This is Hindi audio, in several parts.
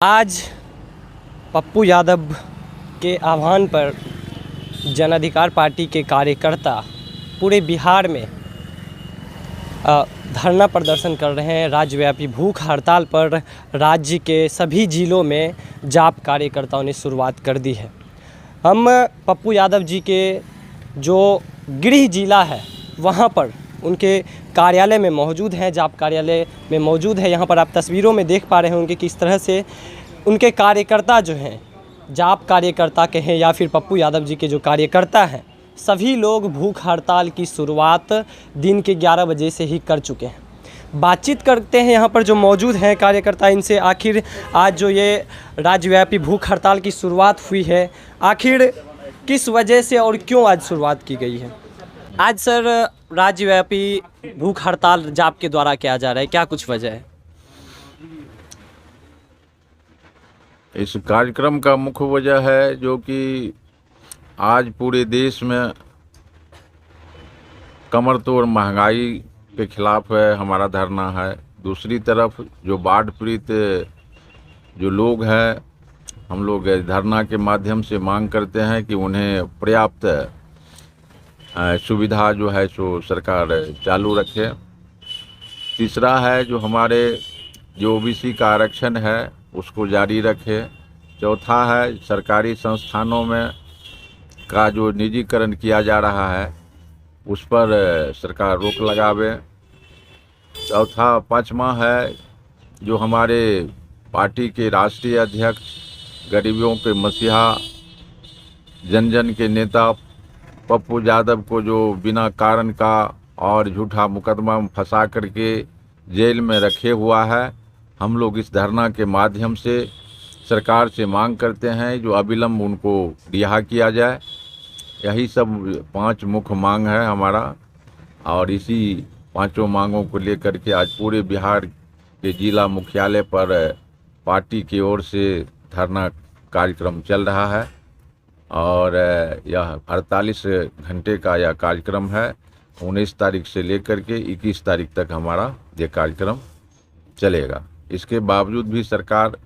आज पप्पू यादव के आह्वान पर जन अधिकार पार्टी के कार्यकर्ता पूरे बिहार में धरना प्रदर्शन कर रहे हैं। राज्यव्यापी भूख हड़ताल पर राज्य के सभी जिलों में जाप कार्यकर्ताओं ने शुरुआत कर दी है। हम पप्पू यादव जी के जो गृह जिला है वहाँ पर उनके कार्यालय में मौजूद हैं, जाप कार्यालय में मौजूद है। यहाँ पर आप तस्वीरों में देख पा रहे होंगे किस तरह से उनके कार्यकर्ता जो हैं, जाप कार्यकर्ता कहें या फिर पप्पू यादव जी के जो कार्यकर्ता हैं, सभी लोग भूख हड़ताल की शुरुआत दिन के 11 बजे से ही कर चुके हैं। बातचीत करते हैं यहाँ पर जो मौजूद हैं कार्यकर्ता, इनसे आखिर आज जो ये राज्यव्यापी भूख हड़ताल की शुरुआत हुई है, आखिर किस वजह से और क्यों आज शुरुआत की गई है। आज सर राज्यव्यापी भूख हड़ताल जाप के द्वारा किया जा रहा है, क्या कुछ वजह है? इस कार्यक्रम का मुख्य वजह है जो कि आज पूरे देश में कमर तोड़ महंगाई के खिलाफ है हमारा धरना है। दूसरी तरफ जो बाढ़ पीड़ित जो लोग हैं, हम लोग धरना के माध्यम से मांग करते हैं कि उन्हें पर्याप्त सुविधा जो है सो सरकार चालू रखे। तीसरा है जो हमारे जो ओबीसी का आरक्षण है उसको जारी रखे। चौथा है सरकारी संस्थानों में का जो निजीकरण किया जा रहा है उस पर सरकार रोक लगावे। पाँचवा है जो हमारे पार्टी के राष्ट्रीय अध्यक्ष, गरीबों के मसीहा, जन जन के नेता पप्पू यादव को जो बिना कारण का और झूठा मुकदमा में फंसा करके जेल में रखे हुआ है, हम लोग इस धरना के माध्यम से सरकार से मांग करते हैं जो अविलंब उनको रिहा किया जाए। यही सब 5 मुख्य मांग है हमारा, और इसी 5 मांगों को लेकर के आज पूरे बिहार के जिला मुख्यालय पर पार्टी की ओर से धरना कार्यक्रम चल रहा है। और यह 48 घंटे का यह कार्यक्रम है। 19 तारीख से लेकर के 21 तारीख तक हमारा ये कार्यक्रम चलेगा। इसके बावजूद भी सरकार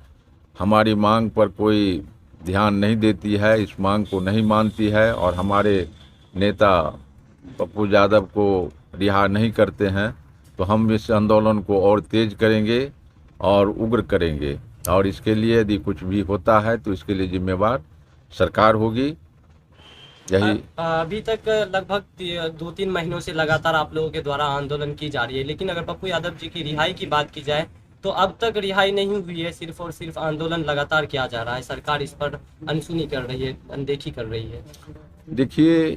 हमारी मांग पर कोई ध्यान नहीं देती है, इस मांग को नहीं मानती है और हमारे नेता पप्पू यादव को रिहा नहीं करते हैं, तो हम इस आंदोलन को और तेज करेंगे और उग्र करेंगे। और इसके लिए यदि कुछ भी होता है तो इसके लिए जिम्मेवार सरकार होगी। यही अभी तक लगभग 2-3 महीनों से लगातार आप लोगों के द्वारा आंदोलन की जा रही है, लेकिन अगर पप्पू यादव जी की रिहाई की बात की जाए तो अब तक रिहाई नहीं हुई है। सिर्फ और सिर्फ आंदोलन लगातार किया जा रहा है। सरकार इस पर अनसुनी कर रही है, अनदेखी कर रही है। देखिए,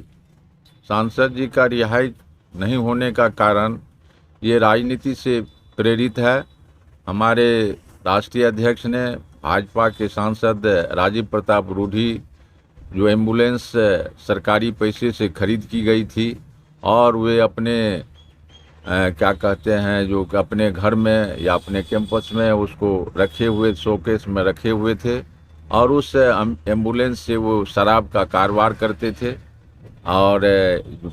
सांसद जी का रिहाई नहीं होने का कारण ये राजनीति से प्रेरित है। हमारे राष्ट्रीय अध्यक्ष ने भाजपा के सांसद राजीव प्रताप रूढ़ी जो एम्बुलेंस सरकारी पैसे से खरीद की गई थी और वे अपने क्या कहते हैं जो अपने घर में या अपने कैंपस में उसको रखे हुए शोकेस में रखे हुए थे, और उस एम्बुलेंस से वो शराब का कारोबार करते थे। और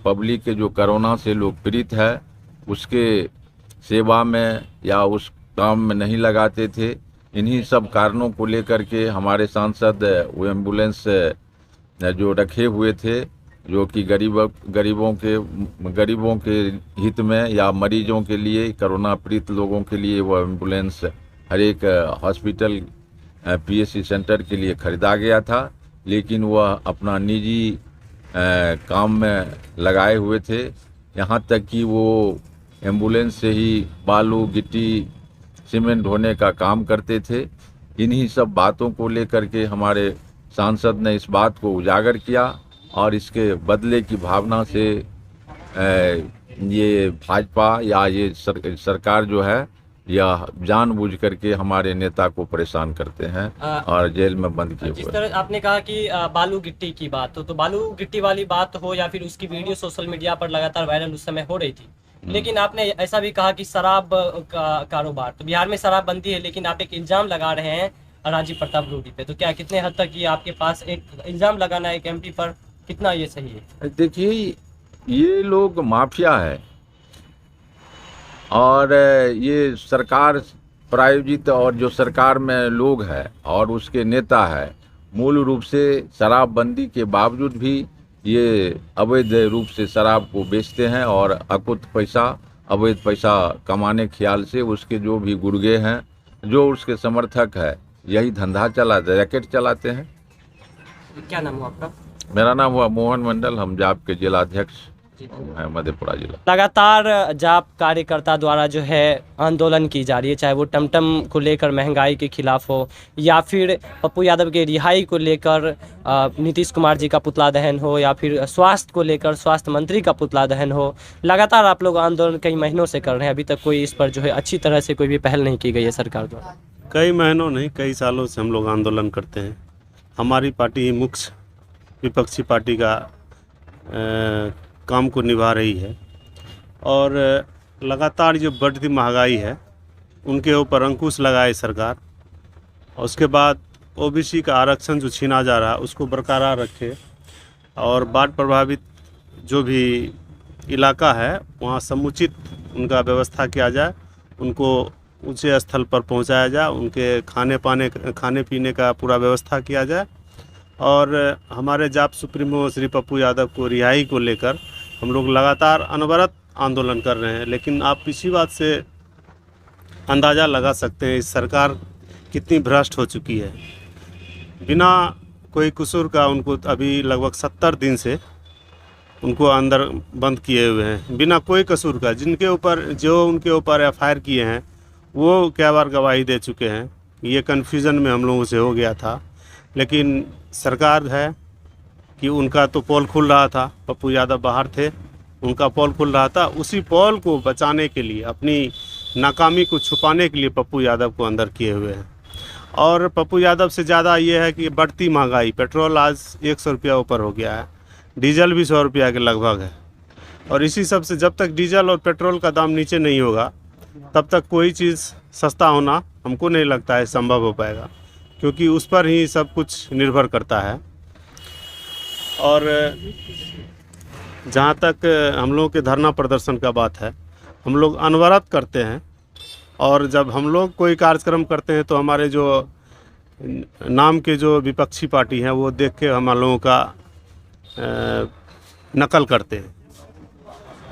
पब्लिक के जो कोरोना से लोग पीड़ित है उसके सेवा में या उस काम में नहीं लगाते थे। इन्हीं सब कारणों को लेकर के हमारे सांसद वो एम्बुलेंस जो रखे हुए थे, जो कि गरीबों के हित में या मरीजों के लिए, कोरोना पीड़ित लोगों के लिए वो एम्बुलेंस हर एक हॉस्पिटल पीएचसी सेंटर के लिए खरीदा गया था, लेकिन वह अपना निजी काम में लगाए हुए थे। यहाँ तक कि वो एम्बुलेंस से ही बालू, गिट्टी, सीमेंट ढोने का काम करते थे। इन्हीं सब बातों को लेकर के हमारे सांसद ने इस बात को उजागर किया और इसके बदले की भावना से ये भाजपा या ये सरकार जो है यह जानबूझ करके हमारे नेता को परेशान करते हैं और जेल में बंद किए हुए। जिस तरह आपने कहा कि बालू गिट्टी की बात तो बालू गिट्टी वाली बात हो या फिर उसकी वीडियो सोशल मीडिया पर लगातार वायरल उस समय हो रही थी, लेकिन आपने ऐसा भी कहा कि शराब का कारोबार, तो बिहार में शराबबंदी है लेकिन आप एक इल्जाम लगा रहे हैं राजीव प्रताप रूढ़ी पे, तो क्या कितने हद तक ये आपके पास एक इल्जाम लगाना एक एमपी पर कितना ये सही है? देखिए, ये लोग माफिया है और ये सरकार प्रायोजित और जो सरकार में लोग हैं और उसके नेता है, मूल रूप से शराबबंदी के बावजूद भी ये अवैध रूप से शराब को बेचते हैं और अकुत पैसा, अवैध पैसा कमाने ख्याल से उसके जो भी गुर्गे हैं, जो उसके समर्थक है, यही धंधा चलाते, रैकेट चलाते हैं। क्या नाम हुआ आपका? मेरा नाम हुआ मोहन मंडल, हम जाप के जिलाध्यक्ष है मधेपुरा जिला। लगातार जाप कार्यकर्ता द्वारा जो है आंदोलन की जा रही है, चाहे वो टमटम को लेकर महंगाई के खिलाफ हो या फिर पप्पू यादव के रिहाई को लेकर नीतीश कुमार जी का पुतला दहन हो या फिर स्वास्थ्य को लेकर स्वास्थ्य मंत्री का पुतला दहन हो। लगातार आप लोग आंदोलन कई महीनों से कर रहे हैं, अभी तक कोई इस पर जो है अच्छी तरह से कोई भी पहल नहीं की गई है सरकार द्वारा। कई महीनों नहीं, कई सालों से हम लोग आंदोलन करते हैं। हमारी पार्टी मुख्य विपक्षी पार्टी का काम को निभा रही है और लगातार जो बढ़ती महंगाई है उनके ऊपर अंकुश लगाए सरकार, और उसके बाद ओबीसी का आरक्षण जो छीना जा रहा है उसको बरकरार रखे और बाढ़ प्रभावित जो भी इलाका है वहाँ समुचित उनका व्यवस्था किया जाए, उनको ऊंचे स्थल पर पहुंचाया जाए, उनके खाने पीने का पूरा व्यवस्था किया जाए। और हमारे जाप सुप्रीमो श्री पप्पू यादव को रिहाई को लेकर हम लोग लगातार अनवरत आंदोलन कर रहे हैं। लेकिन आप इसी बात से अंदाज़ा लगा सकते हैं इस सरकार कितनी भ्रष्ट हो चुकी है। बिना कोई कसूर का उनको अभी लगभग 70 दिन से उनको अंदर बंद किए हुए हैं, बिना कोई कसूर का। उनके ऊपर FIR किए हैं वो क्या बार गवाही दे चुके हैं। ये कन्फ्यूज़न में हम लोगों से हो गया था, लेकिन सरकार है कि उनका तो पोल खुल रहा था, पप्पू यादव बाहर थे, उनका पोल खुल रहा था, उसी पोल को बचाने के लिए, अपनी नाकामी को छुपाने के लिए पप्पू यादव को अंदर किए हुए हैं। और पप्पू यादव से ज़्यादा ये है कि बढ़ती महंगाई, पेट्रोल आज 100 रुपया ऊपर हो गया है, डीजल भी 100 रुपया के लगभग है। और इसी सब से जब तक डीजल और पेट्रोल का दाम नीचे नहीं होगा तब तक कोई चीज़ सस्ता होना हमको नहीं लगता है संभव हो पाएगा, क्योंकि उस पर ही सब कुछ निर्भर करता है। और जहाँ तक हम लोगों के धरना प्रदर्शन का बात है, हम लोग अनवरत करते हैं और जब हम लोग कोई कार्यक्रम करते हैं तो हमारे जो नाम के जो विपक्षी पार्टी हैं वो देख के हम लोगों का नकल करते हैं।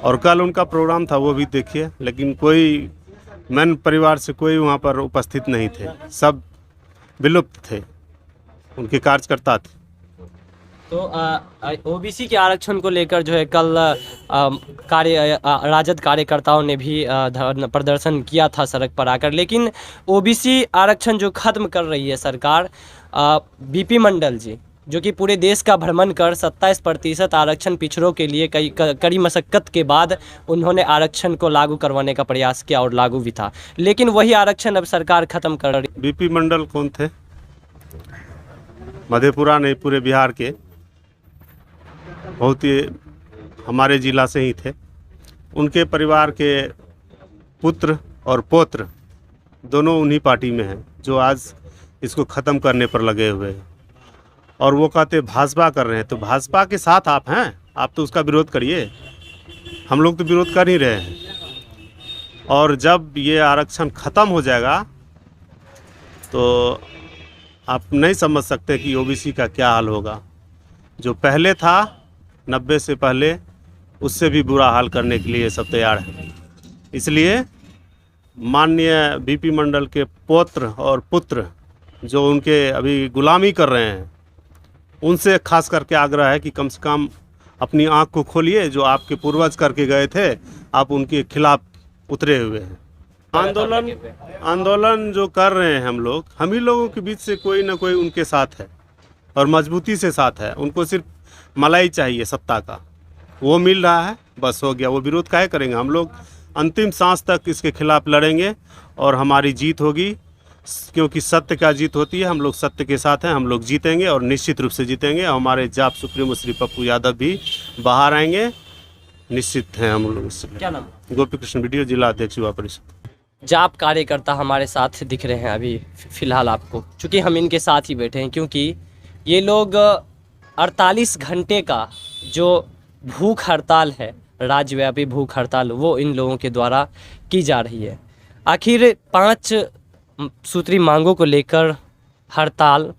और कल उनका प्रोग्राम था वो भी देखिए, लेकिन कोई मैन परिवार से कोई वहाँ पर उपस्थित नहीं थे, सब विलुप्त थे, उनके कार्यकर्ता थे। तो ओबीसी के आरक्षण को लेकर जो है कल राजद कार्यकर्ताओं ने भी प्रदर्शन किया था सड़क पर आकर, लेकिन ओबीसी आरक्षण जो खत्म कर रही है सरकार, बीपी मंडल जी जो कि पूरे देश का भ्रमण कर 27% आरक्षण पिछड़ों के लिए कड़ी मशक्कत के बाद उन्होंने आरक्षण को लागू करवाने का प्रयास किया और लागू भी था, लेकिन वही आरक्षण अब सरकार खत्म कर रही। बीपी मंडल कौन थे? मधेपुरा नहीं, पूरे बिहार के बहुत ही हमारे ज़िला से ही थे। उनके परिवार के पुत्र और पौत्र दोनों उन्हीं पार्टी में हैं जो आज इसको ख़त्म करने पर लगे हुए हैं। और वो कहते भाजपा कर रहे हैं, तो भाजपा के साथ आप हैं, आप तो उसका विरोध करिए, हम लोग तो विरोध कर ही रहे हैं। और जब ये आरक्षण ख़त्म हो जाएगा तो आप नहीं समझ सकते कि ओबीसी का क्या हाल होगा। जो पहले था 90 से पहले, उससे भी बुरा हाल करने के लिए सब तैयार है। इसलिए माननीय बीपी मंडल के पौत्र और पुत्र जो उनके अभी गुलामी कर रहे हैं, उनसे खास करके आग्रह है कि कम से कम अपनी आँख को खोलिए। जो आपके पूर्वज करके गए थे, आप उनके खिलाफ उतरे हुए हैं। आंदोलन जो कर रहे हैं हम ही लोगों के बीच से कोई ना कोई उनके साथ है और मजबूती से साथ है। उनको सिर्फ मलाई चाहिए सत्ता का, वो मिल रहा है, बस हो गया। वो विरोध काहे करेंगे? हम लोग अंतिम सांस तक इसके खिलाफ लड़ेंगे और हमारी जीत होगी, क्योंकि सत्य का जीत होती है। हम लोग सत्य के साथ हैं, हम लोग जीतेंगे और निश्चित रूप से जीतेंगे। हमारे जाप सुप्रीमो श्री पप्पू यादव भी बाहर आएंगे, निश्चित हैं हम लोग इससे। क्या नाम? गोपी कृष्ण वीडियो, जिला अध्यक्ष युवा परिषद। जाप कार्यकर्ता हमारे साथ दिख रहे हैं अभी फ़िलहाल आपको, चूँकि हम इनके साथ ही बैठे हैं, क्योंकि ये लोग 48 घंटे का जो भूख हड़ताल है, राज्यव्यापी भूख हड़ताल, वो इन लोगों के द्वारा की जा रही है। आखिर 5 सूत्री मांगों को लेकर हड़ताल,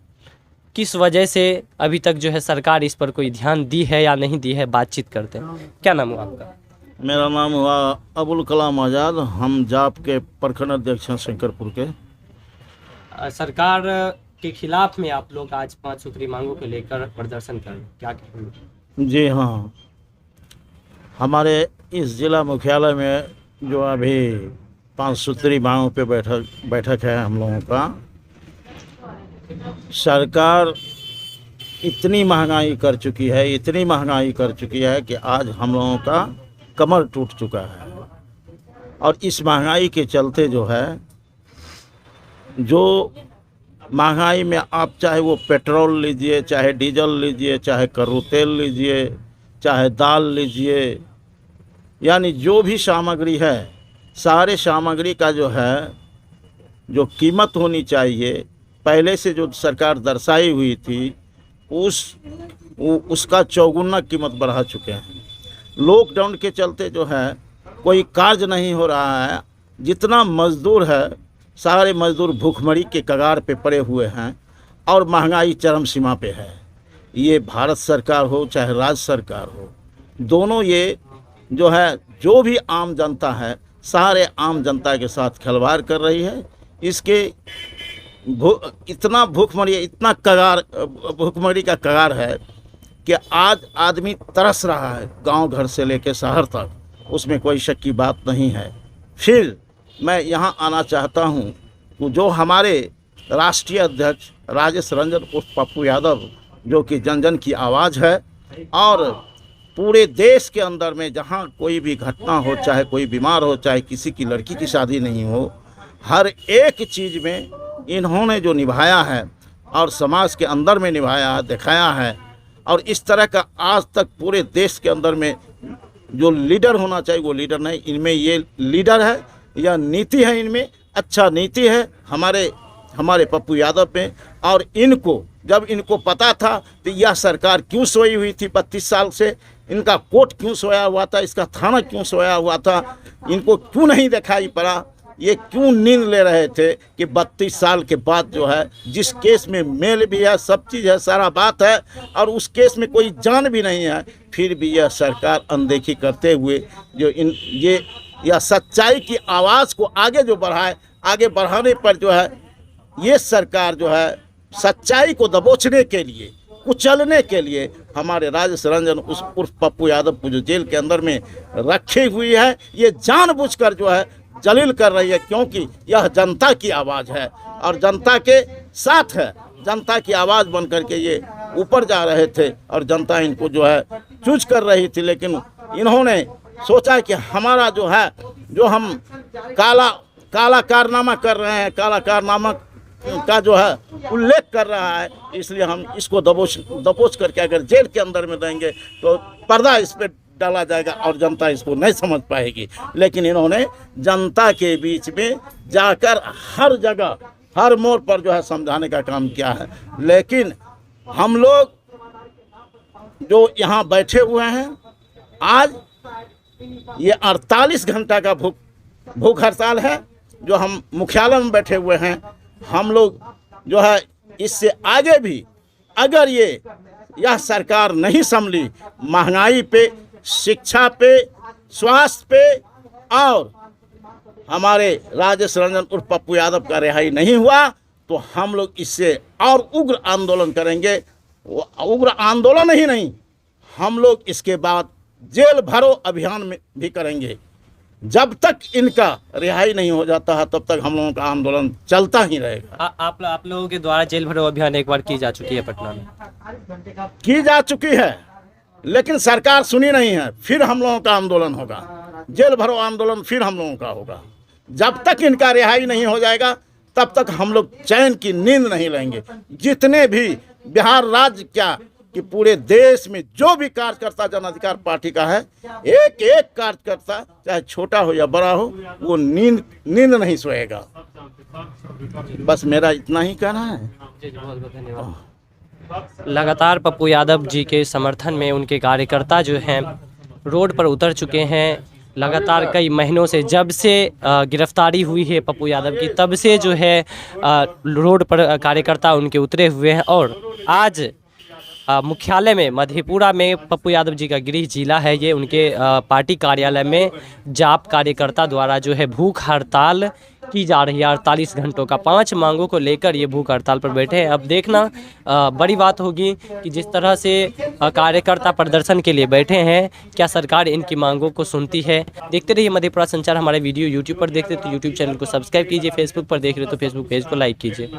किस वजह से अभी तक जो है सरकार इस पर कोई ध्यान दी है या नहीं दी है, बातचीत करते हैं। क्या नाम हुआ आपका? मेरा नाम हुआ अबुल कलाम आज़ाद। हम जाप के प्रखंड अध्यक्ष हैं शंकरपुर के। सरकार के खिलाफ में आप लोग आज 5 सूत्री मांगों को लेकर प्रदर्शन कर रहे हैं, क्या कहेंगे? जी हाँ, हमारे इस जिला मुख्यालय में जो अभी 5 सूत्री मांगों पे बैठक है हम लोगों का। सरकार इतनी महंगाई कर चुकी है कि आज हम लोगों का कमर टूट चुका है। और इस महंगाई के चलते जो है, जो महंगाई में आप चाहे वो पेट्रोल लीजिए, चाहे डीजल लीजिए, चाहे करू तेल लीजिए, चाहे दाल लीजिए, यानी जो भी सामग्री है, सारे सामग्री का जो है जो कीमत होनी चाहिए पहले से जो सरकार दर्शाई हुई थी उसका चौगुना कीमत बढ़ा चुके हैं। लॉकडाउन के चलते जो है कोई कार्य नहीं हो रहा है। जितना मज़दूर है सारे मज़दूर भूखमरी के कगार पे पड़े हुए हैं और महंगाई चरम सीमा पे है। ये भारत सरकार हो चाहे राज्य सरकार हो, दोनों ये जो है, जो भी आम जनता है, सारे आम जनता के साथ खिलवाड़ कर रही है। इसके इतना भूखमरी, इतना भूखमरी का कगार है कि आज आदमी तरस रहा है, गांव घर से लेकर शहर तक, उसमें कोई शक की बात नहीं है। फिर मैं यहाँ आना चाहता हूँ कि जो हमारे राष्ट्रीय अध्यक्ष राजेश रंजन उर्फ पप्पू यादव, जो कि जन जन की आवाज़ है, और पूरे देश के अंदर में जहाँ कोई भी घटना हो, चाहे कोई बीमार हो, चाहे किसी की लड़की की शादी नहीं हो, हर एक चीज़ में इन्होंने जो निभाया है और समाज के अंदर में निभाया है, दिखाया है। और इस तरह का आज तक पूरे देश के अंदर में जो लीडर होना चाहिए वो लीडर नहीं, इनमें ये लीडर है या नीति है, इनमें अच्छा नीति है हमारे पप्पू यादव में। और इनको जब इनको पता था तो यह सरकार क्यों सोई हुई थी 32 साल से, इनका कोर्ट क्यों सोया हुआ था, इसका थाना क्यों सोया हुआ था, इनको क्यों नहीं दिखाई पड़ा, ये क्यों नींद ले रहे थे कि 32 साल के बाद जो है, जिस केस में मेल भी है, सब चीज़ है, सारा बात है, और उस केस में कोई जान भी नहीं है, फिर भी यह सरकार अनदेखी करते हुए जो यह सच्चाई की आवाज़ को आगे जो बढ़ाए, आगे बढ़ाने पर जो है ये सरकार जो है सच्चाई को दबोचने के लिए, कुचलने के लिए हमारे राजेश रंजन उर्फ पप्पू यादव को जो जेल के अंदर में रखी हुई है, ये जानबूझकर जो है जलील कर रही है, क्योंकि यह जनता की आवाज़ है और जनता के साथ है। जनता की आवाज़ बन करके ये ऊपर जा रहे थे और जनता इनको जो है चूज कर रही थी। लेकिन इन्होंने सोचा कि हमारा जो है, जो हम काला कारनामा कर रहे हैं, काला कारनामा का जो है उल्लेख कर रहा है, इसलिए हम इसको दबोच करके अगर जेल के अंदर में देंगे तो पर्दा इस पर डाला जाएगा और जनता इसको नहीं समझ पाएगी। लेकिन इन्होंने जनता के बीच में जाकर हर जगह, हर मोड़ पर जो है समझाने का काम किया है। लेकिन हम लोग जो यहाँ बैठे हुए हैं, आज ये 48 घंटा का भूख हड़ताल है, जो हम मुख्यालय में बैठे हुए हैं। हम लोग जो है इससे आगे भी अगर यह सरकार नहीं संभली, महंगाई पे, शिक्षा पे, स्वास्थ्य पे और हमारे राजेश रंजन उर्फ पप्पू यादव का रिहाई नहीं हुआ, तो हम लोग इससे और उग्र आंदोलन करेंगे। उग्र आंदोलन ही नहीं, हम लोग इसके बाद जेल भरो अभियान में भी करेंगे। जब तक इनका रिहाई नहीं हो जाता है तब तक हम लोगों का आंदोलन चलता ही रहेगा। आप लोगों के द्वारा जेल भरो अभियान एक बार की जा चुकी है, पटना में की जा चुकी है, लेकिन सरकार सुनी नहीं है। फिर हम लोगों का आंदोलन होगा, जेल भरो आंदोलन फिर हम लोगों का होगा। जब तक इनका रिहाई नहीं हो जाएगा तब तक हम लोग चैन की नींद नहीं लेंगे। जितने भी बिहार राज्य क्या कि पूरे देश में जो भी कार्यकर्ता जन अधिकार पार्टी का है, एक एक कार्यकर्ता चाहे छोटा हो या बड़ा हो, वो नींद नहीं सोएगा। बस मेरा इतना ही कहना है। बहुत बहुत धन्यवाद। लगातार पप्पू यादव जी के समर्थन में उनके कार्यकर्ता जो हैं रोड पर उतर चुके हैं। लगातार कई महीनों से, जब से गिरफ्तारी हुई है पप्पू यादव की, तब से जो है रोड पर कार्यकर्ता उनके उतरे हुए हैं। और आज मुख्यालय में मधेपुरा में पप्पू यादव जी का गृह जिला है ये, उनके पार्टी कार्यालय में जाप कार्यकर्ता द्वारा जो है भूख हड़ताल की जा रही है। 48 घंटों का 5 मांगों को लेकर ये भूख हड़ताल पर बैठे हैं। अब देखना बड़ी बात होगी कि जिस तरह से कार्यकर्ता प्रदर्शन के लिए बैठे हैं, क्या सरकार इनकी मांगों को सुनती है। देखते रहिए मधेपुरा संचार। हमारे वीडियो यूट्यूब पर देखते तो यूट्यूब चैनल को सब्सक्राइब कीजिए, फेसबुक पर देख रहे तो फेसबुक पेज को लाइक कीजिए।